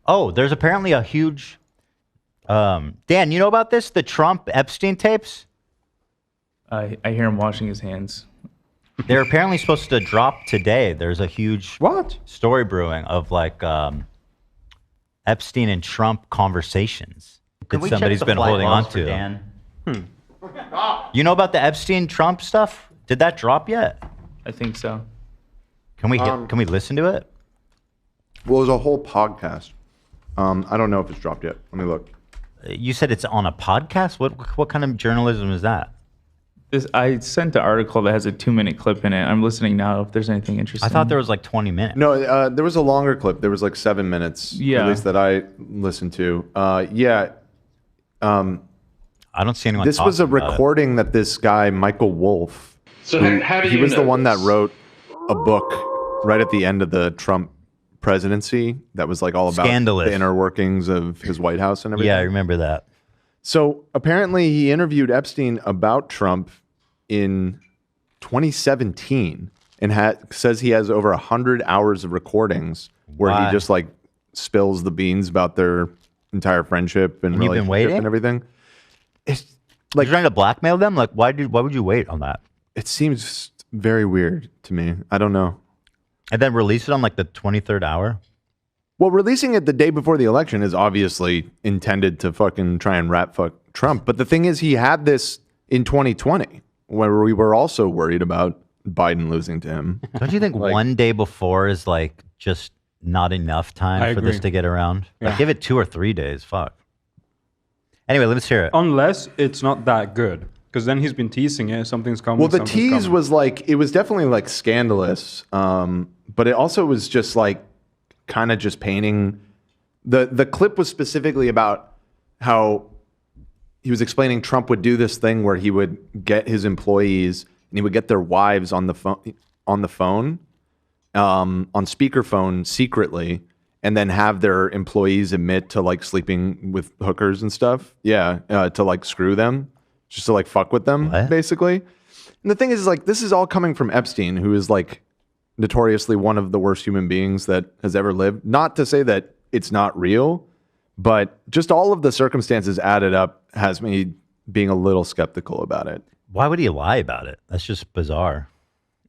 Oh, there's apparently a huge. Dan, you know about this? The Trump Epstein tapes? I hear him washing his hands. They're apparently supposed to drop today. There's a huge story brewing of like Epstein and Trump conversations that somebody's been holding on to. Dan? You know about the Epstein Trump stuff? Did that drop yet? I think so. Can we listen to it? Well, there's a whole podcast. I don't know if it's dropped yet. Let me look. You said it's on a podcast? What kind of journalism is that? I sent an article that has a 2-minute clip in it. I'm listening now if there's anything interesting. I thought there was like 20 minutes. No, there was a longer clip. There was like 7 minutes, at least that I listened to. I don't see anyone. This was a recording that this guy, Michael Wolff, he was the one that wrote a book right at the end of the Trump presidency that was like all about the inner workings of his White House and everything. Yeah, I remember that. So apparently he interviewed Epstein about Trump in 2017 and says he has over 100 hours of recordings where he just like spills the beans about their entire friendship and relationship and everything. It's like, you're trying to blackmail them? Like, why would you wait on that? It seems very weird to me. I don't know. And then release it on like the 23rd hour? Well, releasing it the day before the election is obviously intended to fucking try and rat fuck Trump. But the thing is, he had this in 2020 where we were also worried about Biden losing to him. Don't you think one day before is like just not enough time for this to get around? Yeah. Like, give it 2 or 3 days. Fuck. Anyway, let's hear it. Unless it's not that good. Because then he's been teasing it. Something's coming. Well, the tease was like, it was definitely like scandalous. But it also was just like kind of just painting. The clip was specifically about how he was explaining Trump would do this thing where he would get his employees and he would get their wives on the phone, on speakerphone secretly, and then have their employees admit to like sleeping with hookers and stuff. Yeah, to like screw them, just to like fuck with them, basically. And the thing is, like, this is all coming from Epstein, who is like notoriously one of the worst human beings that has ever lived. Not to say that it's not real, but just all of the circumstances added up has me being a little skeptical about it. Why would he lie about it? That's just bizarre.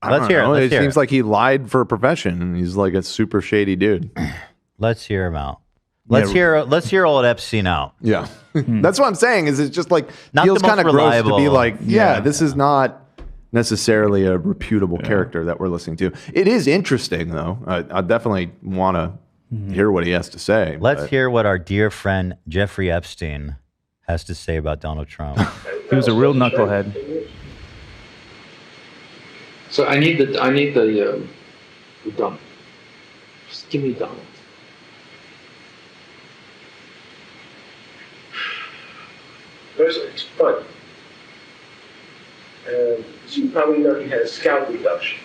Let's hear it. It seems like he lied for a profession, and he's like a super shady dude. Let's hear him out. Let's hear old Epstein out. Yeah, that's what I'm saying. Is it's just like Not feels the most kind of gross to be like, reliable. this is not necessarily a reputable character that we're listening to. It is interesting though. I definitely want to hear what he has to say. Let's hear what our dear friend Jeffrey Epstein has to say about Donald Trump. He was a real knucklehead. So I need the dump. Just give me Donald. First, it's fun. As you probably know, he had a scalp reduction.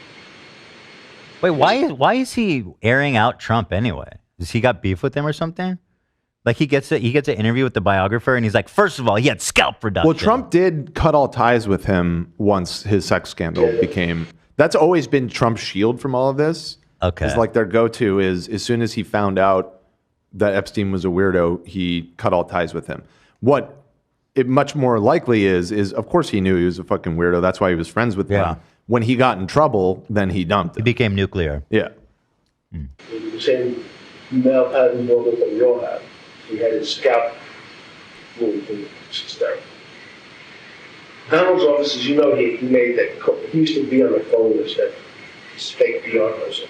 Wait, why is he airing out Trump anyway? Does he got beef with him or something? Like he gets an interview with the biographer and he's like, first of all, he had scalp reduction. Well, Trump did cut all ties with him once his sex scandal became. That's always been Trump's shield from all of this. Okay, it's like their go-to is as soon as he found out that Epstein was a weirdo, he cut all ties with him. What it much more likely is of course he knew he was a fucking weirdo. That's why he was friends with him. When he got in trouble, then he dumped him. He became nuclear. Yeah. The same male pattern buildup that we all have. He had his scalp moved and hysterical. Donald's office, as you know, he made that call. He used to be on the phone with that fake PR person.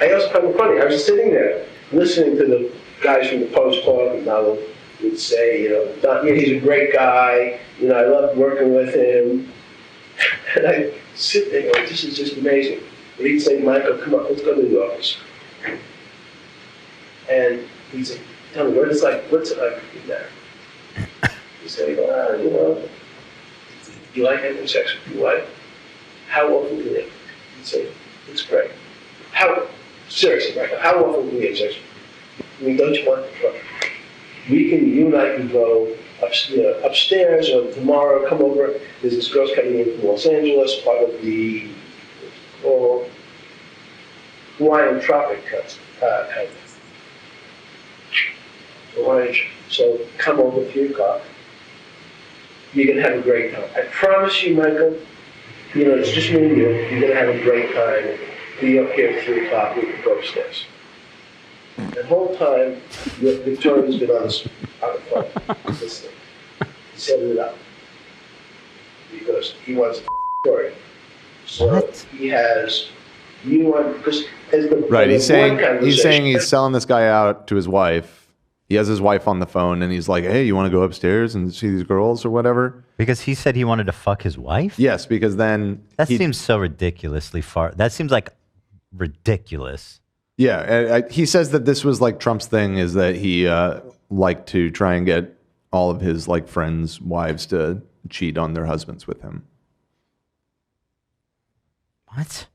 I also found it funny. I was sitting there listening to the guys from the Post talk, and Donald would say, he's a great guy. I loved working with him. And I sit there going, this is just amazing. And he'd say, Michael, come on, let's go to the office. And he'd say, tell me, what's it like in there? He'd say, you like having sex with your wife? How often do you? He'd say, it's great. Seriously, Michael, how often do you have sex? I mean, don't you want to try? You and I can go upstairs, or tomorrow come over. There's this girl's coming in from Los Angeles, part of the Hawaiian Tropic contest. lunch, so come over 3 o'clock. You're gonna have a great time. I promise you, Michael, you know, it's just me and you. You're gonna have a great time. Be up here at 3 o'clock, we can go upstairs. The whole time, Victoria's been on the phone, listening. He set it up. Because he wants Victoria. So What? he has you on, because as the Right. as He's the saying board he's conversation- selling this guy out to his wife. He has his wife on the phone, and he's like, "Hey, you want to go upstairs and see these girls or whatever?" Because he said he wanted to fuck his wife? Yes, because then That seems so ridiculously far. That seems like ridiculous. Yeah, he says that this was like Trump's thing, is that he liked to try and get all of his like friends' wives to cheat on their husbands with him. What?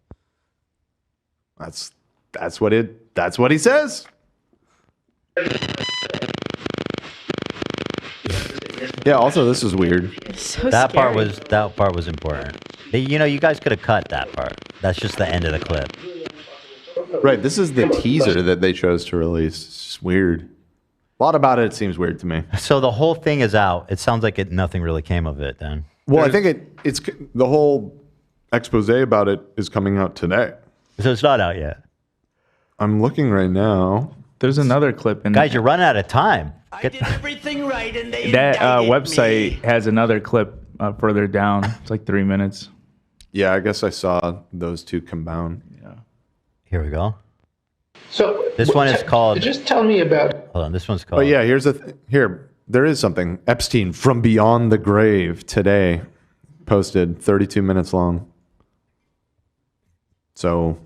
That's what he says. Yeah. Also, this is weird. So That scary. part was important. You know, you guys could have cut that part. That's just the end of the clip. Right. This is the teaser that they chose to release. It's just weird. A lot about it seems weird to me. So the whole thing is out. It sounds like nothing really came of it then. Well, I think it's the whole expose about it is coming out today. So it's not out yet. I'm looking right now. There's another clip in Guys, you're running out of time. I did everything right, and they that indicted website me. has another clip further down. It's like 3 minutes. Yeah, I guess I saw those two combine. Here we go. So This one is called. Just tell me about. Hold on. This one's called. Oh yeah, here there is something. Epstein from Beyond the Grave today posted 32 minutes long. So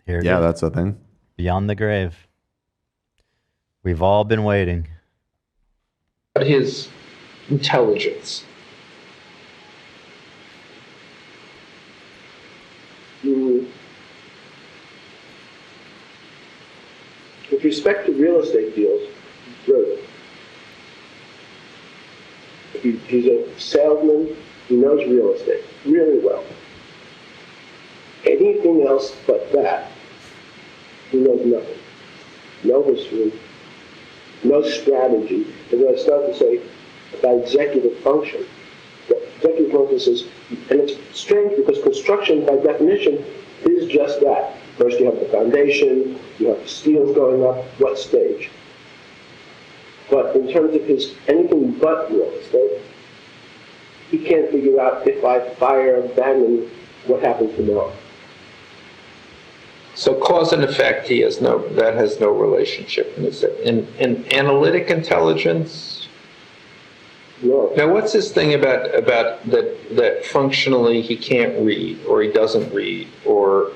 Here it yeah, is. that's a thing. Beyond the grave. We've all been waiting. His intelligence. With respect to real estate deals, he's brilliant. He's a salesman. He knows real estate really well. Anything else but that, he knows nothing. No history, no strategy. And when I start to say about executive function, the executive function says, and it's strange because construction by definition is just that. First you have the foundation, you have the steels going up, what stage? But in terms of his anything but real estate, he can't figure out if I fire Bannon, what happens tomorrow. So cause and effect, that has no relationship. And is it in analytic intelligence? No. Now, what's this thing about that functionally he can't read, or he doesn't read, or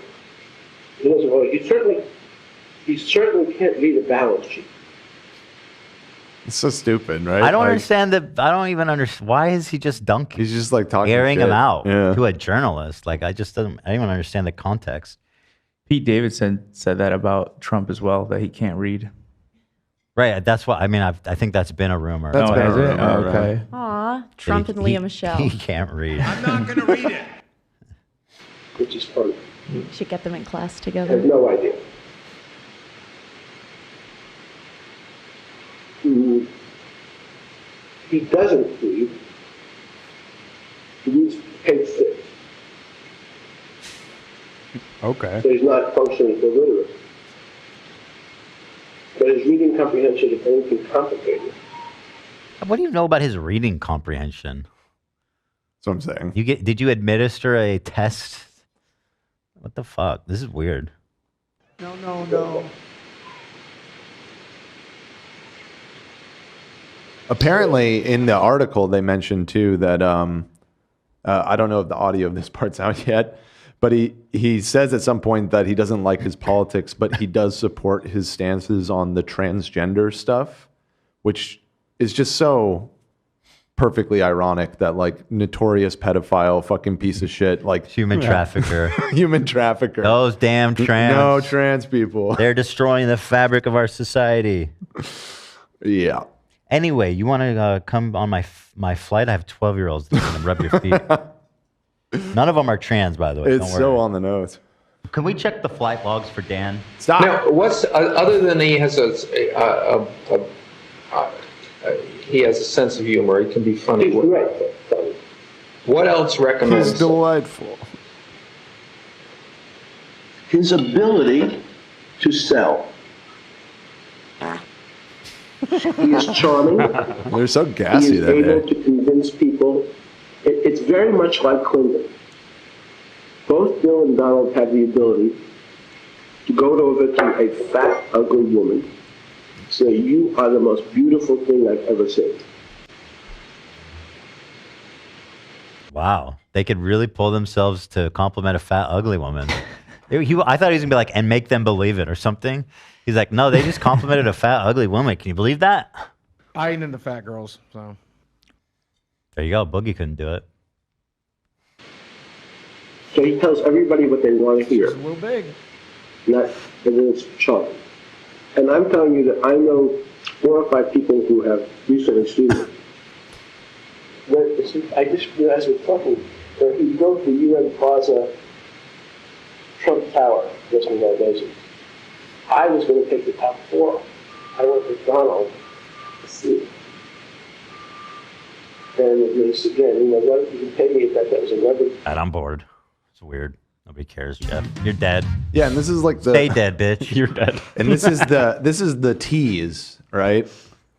He doesn't really, he certainly can't read a balance sheet. It's so stupid, right? I don't Like, understand that. I don't even understand. Why is he just dunking? He's just like talking airing shit. him out Yeah. to a journalist. Like, I don't even understand the context. Pete Davidson said that about Trump as well, that he can't read. Right. That's what I mean. I think that's been a rumor. That's been a has it? rumor, Oh, right. okay. Aw, Trump and Leah Michelle. He can't read. I'm not going to read it. Which is funny. Should get them in class I have together. no idea. He doesn't read. He reads page 6. Okay. So he's not functionally illiterate. But his reading comprehension is anything complicated. What do you know about his reading comprehension? That's what I'm saying. Did you administer a test? What the fuck? This is weird. No. Apparently, in the article, they mentioned too that I don't know if the audio of this part's out yet, but he says at some point that he doesn't like his politics, but he does support his stances on the transgender stuff, which is just so perfectly ironic that like notorious pedophile fucking piece of shit, like Human trafficker. human trafficker. Those damn trans. No trans people. They're destroying the fabric of our society. Yeah. Anyway, you want to come on my flight? I have 12-year-olds that can rub your feet. None of them are trans, by the way. It's Don't so worry. on the nose. Can we check the flight logs for Dan? Stop. now what's other than he has a he has a sense of humor. He can be funny. He's right. What else recommends? He's delightful. His ability to sell. He is charming. They're so He gassy is that able day. to convince people. It's very much like Clinton. Both Bill and Donald have the ability to go over to a fat, ugly woman, say, "You are the most beautiful thing I've ever seen." Wow. They could really pull themselves to compliment a fat, ugly woman. I thought he was going to be like, and make them believe it or something. He's like, no, they just complimented a fat, ugly woman. Can you believe that? I ain't into fat girls, so. There you go. Boogie couldn't do it. So he tells everybody what they want to hear. She's a little big. And then it's charming. And I'm telling you that I know 4 or 5 people who have recently seen it. I just realized we're talking, where he built the UN Plaza Trump Tower just in that days. I was going to take the top 4. I went with Donald to see it. And it was, again, you know, what you can pay me if that was a leverage. And I'm bored. It's weird. Nobody cares, Jeff. You're dead. Yeah, and this is like the Stay dead, bitch. You're dead. and this is the tease, right?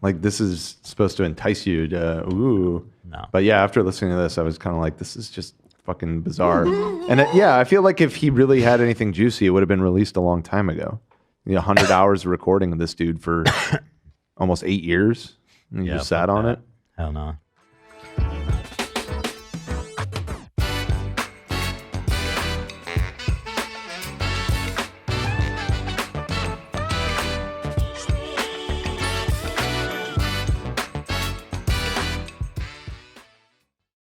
Like this is supposed to entice you to ooh. No. But yeah, after listening to this, I was kind of like, this is just fucking bizarre. And yeah, I feel like if he really had anything juicy, it would have been released a long time ago. 100 hours of recording of this dude for almost 8 years. And he just sat fuck on that. it. Hell no.